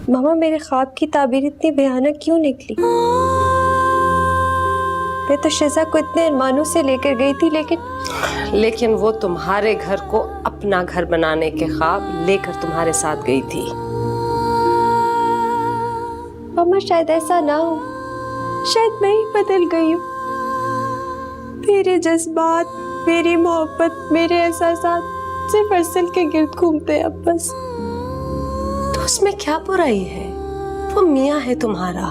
मामा मेरे ख्वाब की ताबीर इतनी भयानक क्यों निकली? मैं तो शिजा को इतने अरमानों से लेकर गई थी, लेकिन वो तुम्हारे घर को अपना घर बनाने के ख्वाब लेकर तुम्हारे साथ गई थी। मामा शायद ऐसा ना हो, शायद मैं ही बदल गई हूँ। मेरे जज्बात, मेरी मोहब्बत, मेरे एहसासात सिर्फ अरसल के गिर्द घूमते हैं अब बस। तो उसमें क्या बुराई है? वो मियाँ है तुम्हारा।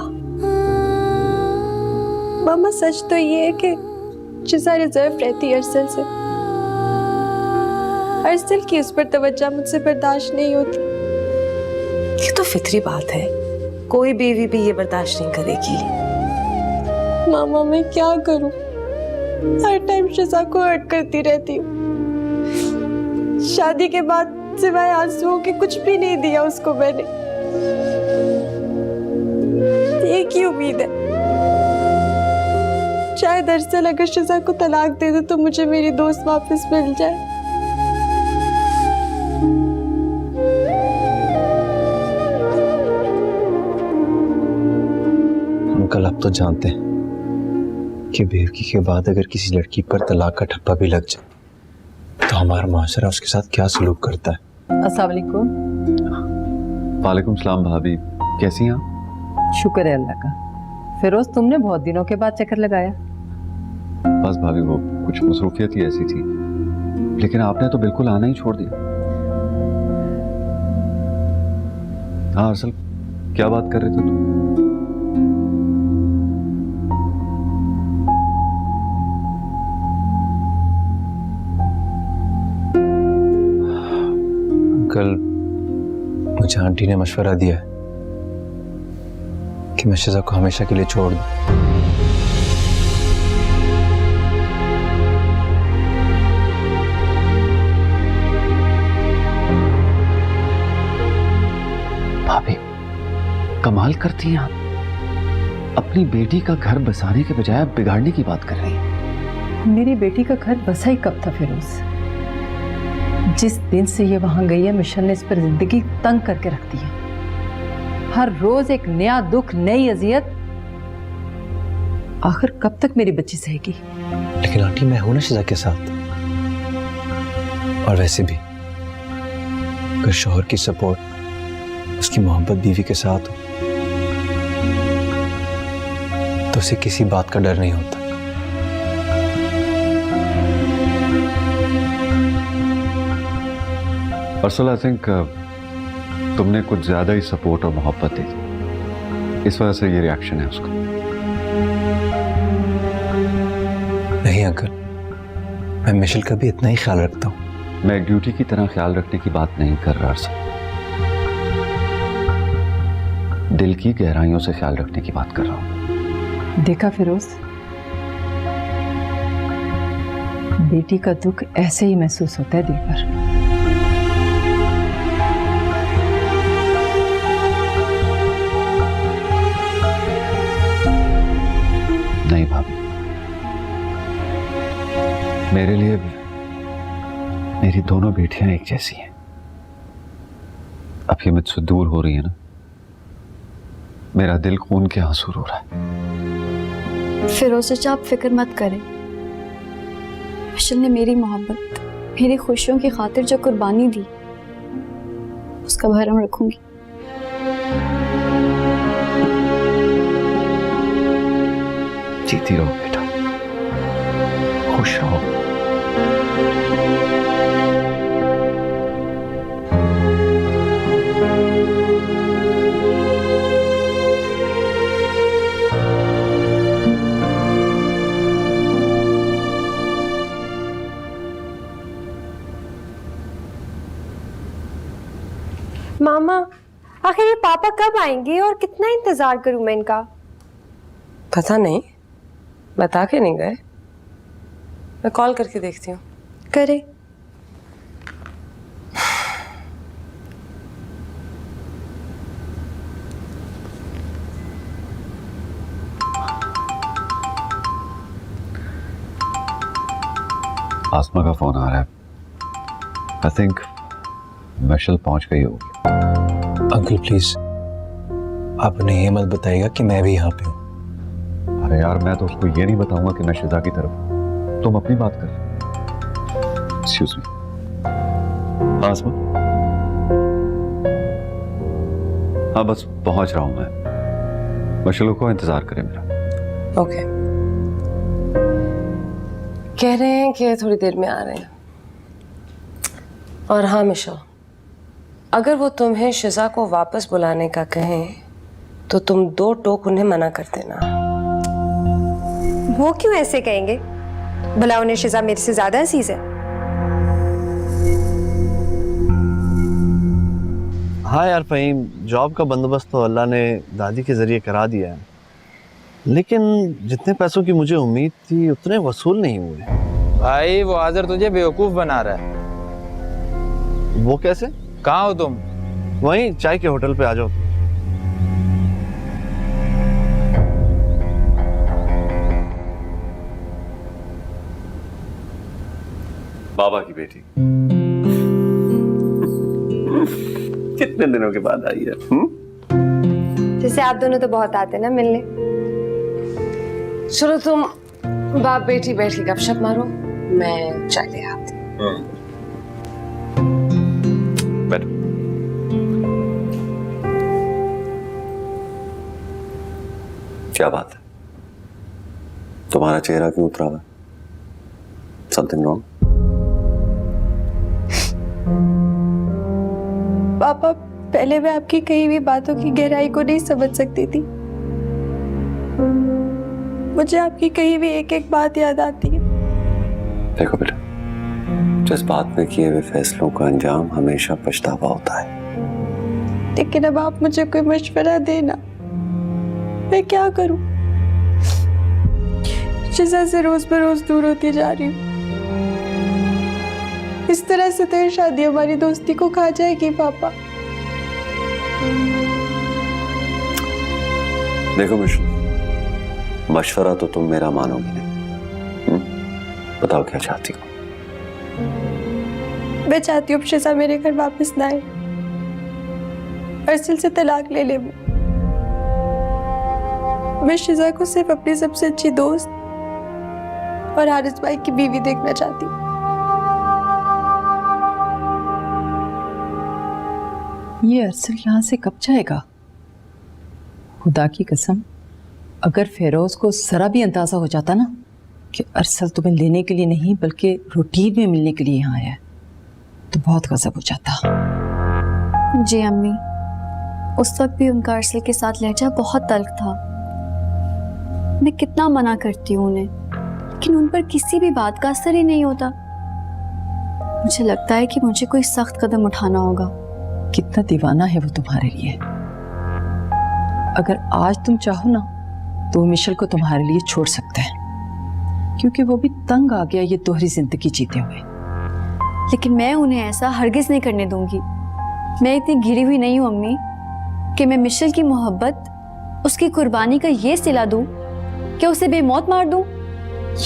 मामा सच तो ये है कि शिजा रिजर्व रहती है अरसल से। अरसल की उस पर तवज्जो मुझसे बर्दाश्त नहीं होती। ये तो फितरी बात है, कोई बीवी भी ये बर्दाश्त नहीं करेगी। मामा मैं क्या करूं? हर टाइम शिजा को हर्ट करती रहती हूँ। शादी के बाद सिवाय आंसुओं के कुछ भी नहीं दिया उसको मैंने। एक ही उम्मीद है, शायद अरसल अगर शिजा को तलाक दे दे तो मुझे मेरी दोस्त वापस मिल जाए। अंकल आप तो जानते हैं कि बेवकी के बाद अगर किसी लड़की पर तलाक का ठप्पा भी लग जाए तो हमारा माशरा उसके साथ क्या सलूक करता है। अस्सलाम वालेकुम। वालेकुम सलाम भाभी, कैसी हैं आप? शुक्र है अल्लाह का। फिरोज तुमने बहुत दिनों के बाद चक्कर लगाया। बस भाभी वो कुछ मसरूफियत ही ऐसी थी, लेकिन आपने तो बिल्कुल आना ही छोड़ दिया। हाँ अरसल, क्या बात कर रहे थे तुम? अंकल मुझे आंटी ने मशवरा दिया है कि मैं शिजा को हमेशा के लिए छोड़ दूं। भाभी कमाल करती हैं आप, अपनी बेटी का घर बसाने के बजाय आप बिगाड़ने की बात कर रही हैं। मेरी बेटी का घर बसा ही कब था फिरोज? जिस दिन से ये वहां गई है मिशन ने इस पर जिंदगी तंग करके रख दी है। हर रोज एक नया दुख, नई अजियत। आखिर कब तक मेरी बच्ची सहेगी? लेकिन आंटी मैं हूं ना शिजा के साथ, और वैसे भी अगर शौहर की सपोर्ट, उसकी मोहब्बत बीवी के साथ हो तो उसे किसी बात का डर नहीं होता। अरसल आई थिंक तुमने कुछ ज्यादा ही सपोर्ट और मोहब्बत दी, इस वजह से ये रिएक्शन है उसका। नहीं अंकल, मैं मिशेल का भी इतना ही ख्याल रखता हूँ। मैं एक ड्यूटी की तरह ख्याल रखने की बात नहीं कर रहा अरसल, दिल की गहराइयों से ख्याल रखने की बात कर रहा हूँ। देखा फिरोज, बेटी का दुख ऐसे ही महसूस होता है दिल पर। नहीं भाभी, मेरे लिए भी मेरी दोनों बेटियां एक जैसी हैं। अब ये मुझसे दूर हो रही है ना, मेरा दिल खून के आंसू रो रहा है। फिरोज चाचा आप फिक्र मत करें, मिशेल ने मेरी मोहब्बत, मेरी खुशियों की खातिर जो कुर्बानी दी उसका भरम रखूंगी। जीती रहो बेटा, खुश रहो। मामा आखिर ये पापा कब आएंगे और कितना इंतजार करूं मैं इनका? पता नहीं, बता के नहीं गए। मैं कॉल करके देखती हूँ। करे। आसमा का फोन आ रहा है। आई थिंक मिशेल पहुंच गई होगी। अंकल प्लीज आपने ये मत बताइएगा कि मैं भी यहाँ पे हूँ। अरे यार, मैं तो उसको ये नहीं बताऊंगा कि मैं शिजा की तरफ हूं। तुम अपनी बात कर। Excuse me. हाँ आसमा। हाँ बस पहुंच रहा हूं मैं। मशलू को इंतजार करें मेरा। ओके। कह रहे हैं कि थोड़ी देर में आ रहे हैं। और हाँ मिशा, अगर वो तुम्हें शिजा को वापस बुलाने का कहें तो तुम 2 टोक उन्हें मना कर देना। वो क्यों ऐसे कहेंगे? भला उन्हें शिजा मेरे से ज्यादा अजीज है? हाँ यार फ़हीम, जॉब का बंदोबस्त तो अल्लाह ने दादी के ज़रिए करा दिया है, लेकिन जितने पैसों की मुझे उम्मीद थी उतने वसूल नहीं हुए। भाई वो आज़र तुझे बेवकूफ बना रहा है। वो कैसे? कहाँ हो तुम? वहीं चाय के होटल पे आ जाओ। बाबा की बेटी कितने दिनों के बाद आई है। जैसे आप दोनों तो बहुत आते ना मिलने। चलो तुम बाप बेटी बैठ के गपशप मारो, मैं चाय ले आती हूँ। बैठो। क्या बात है, तुम्हारा चेहरा क्यों उतरा हुआ? Something wrong? पापा, पहले मैं आपकी कही हुई बातों की गहराई को नहीं समझ सकती थी। मुझे आपकी कही हुई एक एक बात याद आती है। देखो बेटा, जज्बात में किए हुए फैसलों का अंजाम हमेशा पछतावा होता है। लेकिन अब आप मुझे कोई मशवरा देना, मैं क्या करूं? शिजा से रोज बरोज दूर होती जा रही हूँ। इस तरह से तो ये शादी हमारी दोस्ती को खा जाएगी पापा। देखो मिशू, मशवरा तो तुम मेरा मानोगी नहीं। बताओ क्या चाहती हो? मैं चाहती हूँ शिजा मेरे घर वापस ना आए, अरसल से तलाक ले ले। मैं शिजा को सिर्फ अपनी सबसे अच्छी दोस्त और हारिस भाई की बीवी देखना चाहती हूँ। ये अरसल यहाँ से कब जाएगा? खुदा की कसम, अगर फेरोज को जरा भी अंदाजा हो जाता ना कि अरसल तुम्हें लेने के लिए नहीं बल्कि रूटीन में मिलने के लिए यहाँ आया है, तो बहुत गजब हो जाता। जी अम्मी, उस वक्त भी उनका अरसल के साथ लहजा बहुत तल्ख था। मैं कितना मना करती हूँ उन्हें, लेकिन उन पर किसी भी बात का असर ही नहीं होता। मुझे लगता है कि मुझे कोई सख्त कदम उठाना होगा। कितना दीवाना है वो तुम्हारे लिए। अगर आज तुम चाहो ना तो वो मिशेल को तुम्हारे लिए छोड़ सकते हैं, क्योंकि वो भी तंग आ गया ये दोहरी जिंदगी जीते हुए। लेकिन मैं उन्हें ऐसा हरगिज नहीं करने दूंगी। मैं इतनी घिरी हुई नहीं हूँ अम्मी कि मैं मिशेल की मोहब्बत, उसकी कुर्बानी का ये सिला दूं कि उसे बेमौत मार दूं।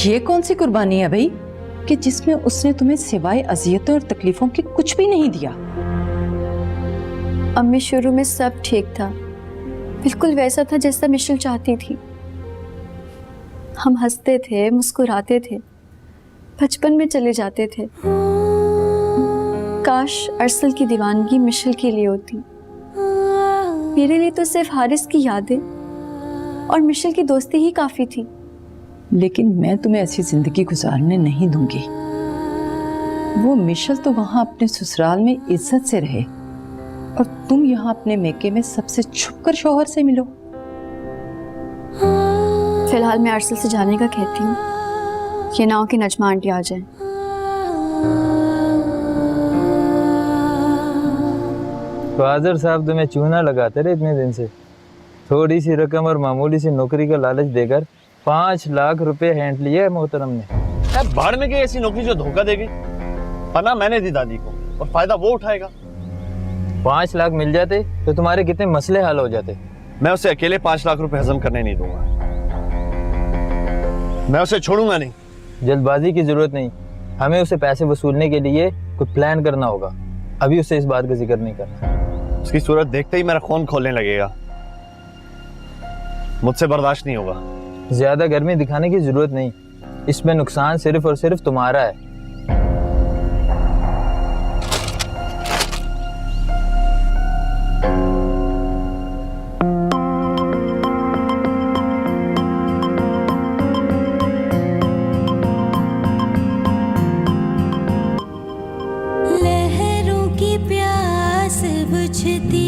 ये कौन सी कुर्बानी है भाई कि जिसमें उसने तुम्हें सिवाय अजियतों और तकलीफों के कुछ भी नहीं दिया? अम्मी, शुरू में सब ठीक था, बिल्कुल वैसा था जैसा मिशेल चाहती थी। हम हंसते थे, मुस्कुराते थे, बचपन में चले जाते थे। काश अरसल की दीवानगी मिशेल के लिए होती। मेरे लिए तो सिर्फ हारिस की यादें और मिशेल की दोस्ती ही काफी थी। लेकिन मैं तुम्हें ऐसी जिंदगी गुजारने नहीं दूंगी। वो मिशेल तो वहां अपने ससुराल में इज्जत से रहे और तुम यहाँ अपने मेके में सबसे छुपकर शौहर से मिलो। फिलहाल मैं अरसल से जाने का कहती हूँ, ये ना हो कि नजमा आंटी आ जाए। तो आज़र साहब तुम्हें चूना लगाते रहे इतने दिन से। थोड़ी सी रकम और मामूली सी नौकरी का लालच देकर 5 लाख रुपए हैंड लिए है मोहतरम ने। भाड़ में गई ऐसी नौकरी जो धोखा देगी। पना मैंने दी दादी को और फायदा वो उठाएगा। 5 लाख मिल जाते तो तुम्हारे कितने मसले हल हो जाते। मैं उसे अकेले 5 लाख रुपए हजम करने नहीं दूंगा। मैं उसे छोड़ूंगा नहीं। जल्दबाजी की जरूरत नहीं, हमें उसे पैसे वसूलने के लिए कुछ प्लान करना होगा। अभी उसे इस बात का जिक्र नहीं करना। उसकी सूरत देखते ही मेरा खून खोलने लगेगा। मुझसे बर्दाश्त नहीं होगा। ज्यादा गर्मी दिखाने की जरूरत नहीं, इसमें नुकसान सिर्फ और सिर्फ तुम्हारा है। लहरों की प्यास बुझती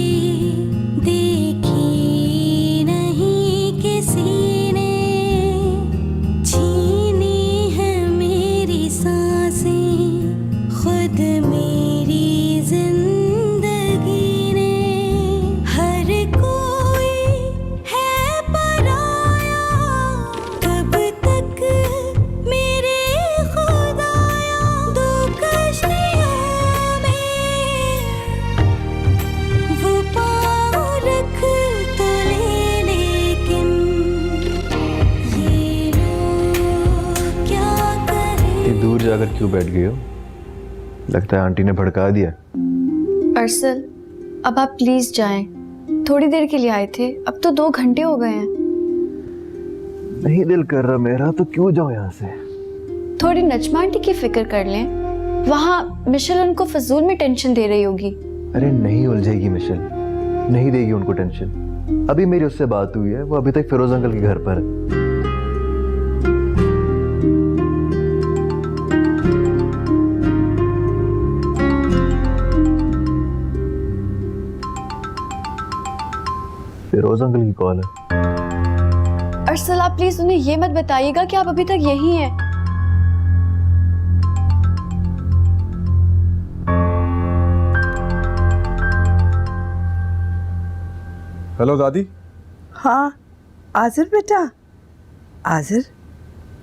देखी नहीं किसी ने, छीनी है मेरी सांसें खुद मेरी जिंदगी ने। हर कोई है पराया, कब तक मेरे खुदाया, दो कश्तियों में वो पाँव रख तो ले, लेकिन ये लोग क्या कहें। दूर जाकर क्यों बैठ गई हो? लगता है आंटी ने भड़का दिया। अरसल, अब आप प्लीज जाएं। थोड़ी देर के लिए आए थे, अब तो 2 घंटे हो गए हैं। नहीं दिल कर रहा मेरा, तो क्यों जाओ यहाँ से? थोड़ी नजमा आंटी की फिक्र कर लें। वहाँ मिशेल उनको फजूल में टेंशन दे रही होगी। अरे नहीं उलझेगी मिशेल, नहीं देगी उनको टेंशन। अभी मेरी उससे बात हुई है, वो अभी तक फिरोज अंकल के घर पर है। फिरोज अंकल की कॉल है। अरसल, आप प्लीज उन्हें ये मत बताइएगा कि आप अभी तक यही हैं। हेलो दादी। हाँ आजिर बेटा, आजिर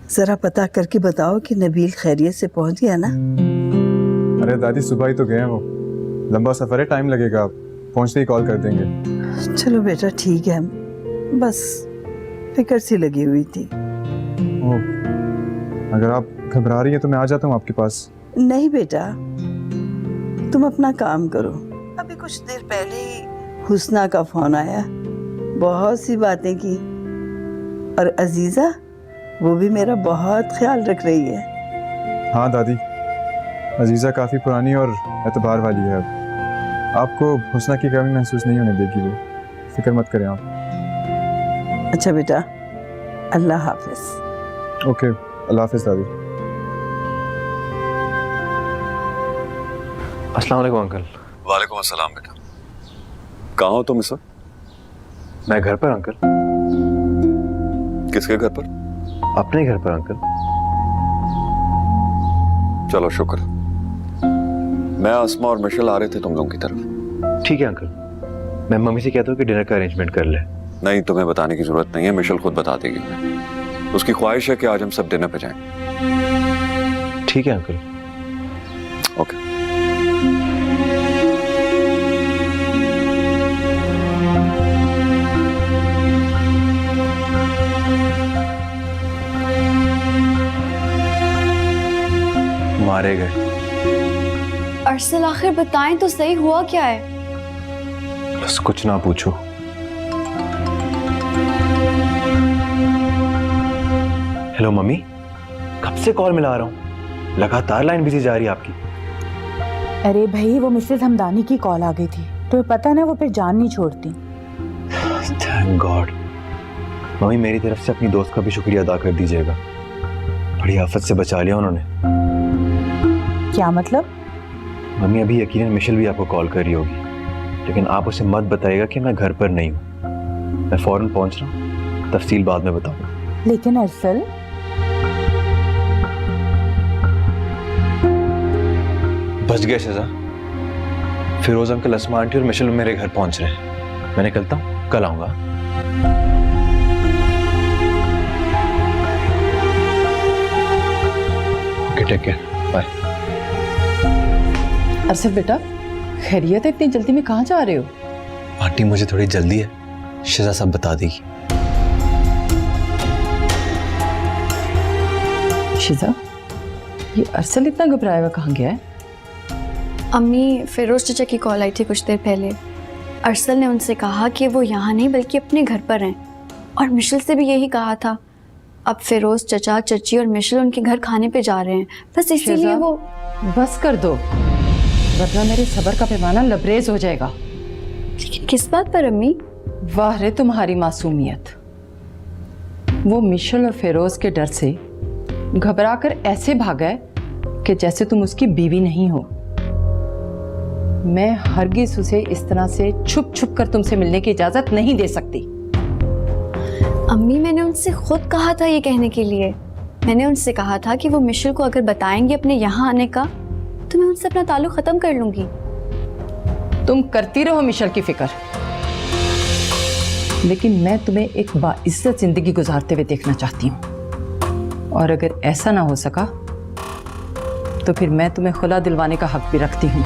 जरा पता करके बताओ कि नबील खैरियत से पहुंच गया ना? अरे दादी सुबह ही तो गए हैं वो, लंबा सफ़र है, टाइम लगेगा, आप पहुंचते ही कॉल कर देंगे। चलो बेटा ठीक है, बस फिक्र सी लगी हुई थी। ओ, अगर आप घबरा रही हैं तो मैं आ जाता हूँ आपके पास। नहीं बेटा, तुम अपना काम करो। अभी कुछ देर पहले ही हुस्ना का फोन आया, बहुत सी बातें की, और अजीज़ा वो भी मेरा बहुत ख्याल रख रही है। हाँ दादी, अजीज़ा काफ़ी पुरानी और एतबार वाली है। अब आपको हुस्ना की कमी महसूस नहीं होने देगी, वो फिक्र मत करें आप। अच्छा बेटा, अल्लाह हाफिज। ओके, अल्लाह हाफिज दादी। अस्सलाम वालेकुम अंकल। वालेकुम अस्सलाम बेटा, कहाँ हो तुम इस वक्त? मैं घर पर अंकल। किसके घर पर? अपने घर पर अंकल। चलो शुक्र। मैं, आसमा और मिशेल आ रहे थे तुम लोगों की तरफ। ठीक है अंकल, मैं मम्मी से कहता हूँ कि डिनर का अरेंजमेंट कर ले। नहीं, तुम्हें बताने की जरूरत नहीं है, मिशेल खुद बता देगी। उसकी ख्वाहिश है कि आज हम सब डिनर पे जाएं। ठीक है अंकल। ओके। मारे गए। अरसल, आखिर बताएं तो सही, हुआ क्या है? बस कुछ ना पूछो। हेलो मम्मी, कब से कॉल मिला रहा हूँ, लगातार लाइन बिजी जा रही है आपकी। अरे भाई, वो मिसेस हमदानी की कॉल आ गई थी, तो पता ना वो फिर जान नहीं छोड़ती। Thank God. मम्मी मेरी तरफ से अपनी दोस्त का भी शुक्रिया अदा कर दीजिएगा, बड़ी आफत से बचा लिया उन्होंने। क्या मतलब? मम्मी अभी यकीनन मिशेल भी आपको कॉल कर रही होगी, लेकिन आप उसे मत बताइएगा कि मैं घर पर नहीं हूँ। मैं फौरन पहुँच रहा हूँ, तफसील बाद में बताऊँगा। लेकिन अरसल, बच गए शजा। फिरोज अंकल, अस्मा आंटी और मिशेल मेरे घर पहुँच रहे हैं। मैं निकलता हूँ, कल आऊँगा। Take care, bye. अरसल बेटा, खैरियत है? इतनी जल्दी में कहाँ जा रहे हो? आंटी मुझे थोड़ी जल्दी है, शिजा सब बता देगी। शिजा, ये अरसल इतना घबराया हुआ कहाँ गया है? अम्मी, फिरोज चचा की कॉल आई थी कुछ देर पहले। अरसल ने उनसे कहा कि वो यहाँ नहीं बल्कि अपने घर पर हैं। और मिशेल से भी यही कहा था। अब फिरोज चचा चची और मिशेल उनके घर खाने पे जा रहे हैं, बस इसीलिए शिजा, वो। बस कर दो, वरना मेरे सब्र का पैमाना लबरेज हो जाएगा। लेकिन किस बात पर अम्मी? वाह रे तुम्हारी मासूमियत। वो मिशेल और फिरोज के डर से घबराकर ऐसे भागा है कि जैसे तुम उसकी बीवी नहीं हो। मैं हरगिज उसे इस तरह से छुप छुप कर तुमसे मिलने की इजाजत नहीं दे सकती। अम्मी, मैंने उनसे खुद कहा था ये कहने के लिए। मैंने उनसे कहा था कि वो मिशेल को अगर बताएंगे अपने यहाँ आने का तो मैं उनसे अपना ताल्लुक खत्म कर लूंगी। तुम करती रहो मिशेल की फिक्र, लेकिन मैं तुम्हें एक बाइज्जत जिंदगी गुजारते हुए देखना चाहती हूँ। और अगर ऐसा ना हो सका तो फिर मैं तुम्हें खुला दिलवाने का हक भी रखती हूँ।